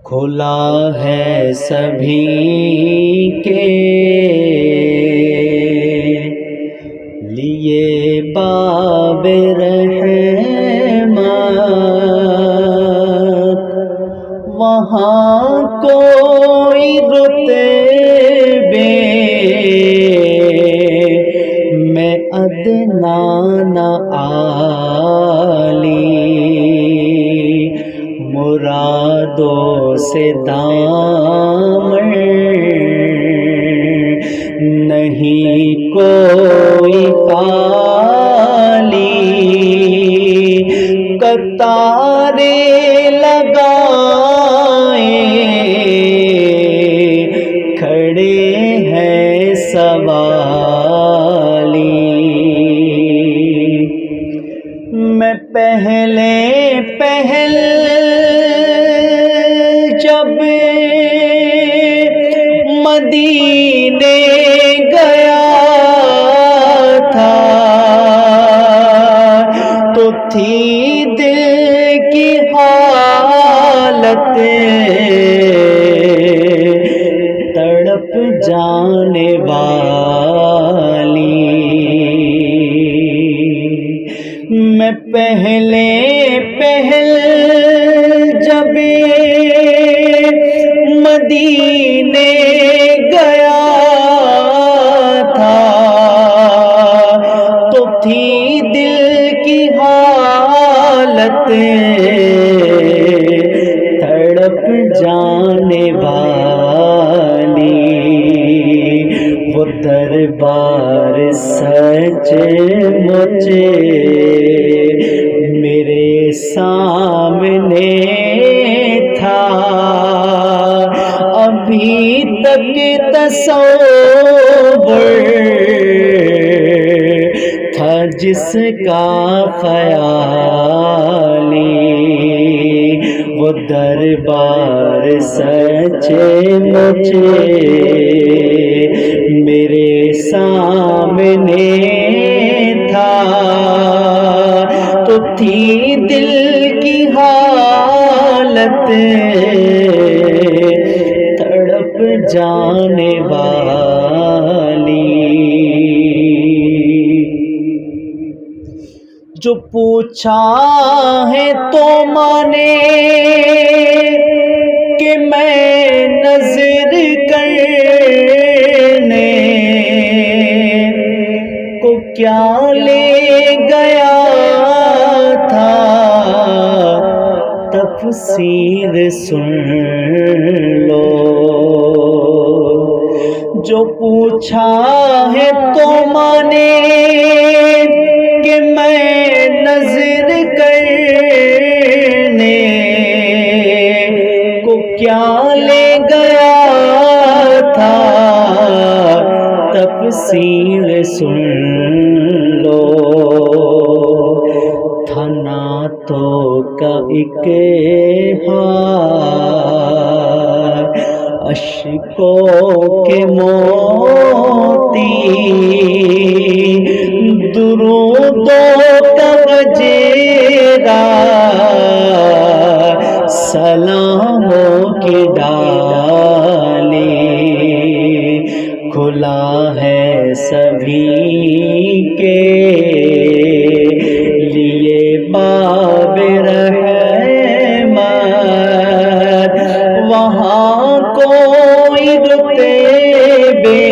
کھلا ہے سبھی کے لیے باب رحمت، وہاں کوئی رتبے میں ادنا نہ عالی، مرادوں سے دامن نہیں کوئی خالی، قطارے لگائے کھڑے ہیں سوالی، میں پہلے پہل جب مدینے گیا تھا تو تھی دل کی حالت تڑپ جانے والی، میں پہلے پہل جب مدینے گیا تھا تو تھی دل کی حالت تڑپ جانے والی، وہ دربار سچ مچ میرے سامنے تھا، ابھی تک تصور تھا جس کا خیالی، وہ دربار سچ مچ میرے سامنے تھا، تو تھی دل کی حالت تڑپ جانے والی، جو پوچھا ہے تو مانے کہ میں نظر کرنے کو کیا لے گیا تھا، تفسیر سن لو، جو پوچھا ہے تو مانے کہ میں نظر کرنے کو کیا لے گیا تھا، تفسیر سن لو، تھا نعتوں کا ایک ہار، اشکوں کے موتی، درودوں کا گجرا، سلاموں کی ڈالی، کھلا ہے سبھی کے لیے باب رحمت، وہاں کوئی رتبے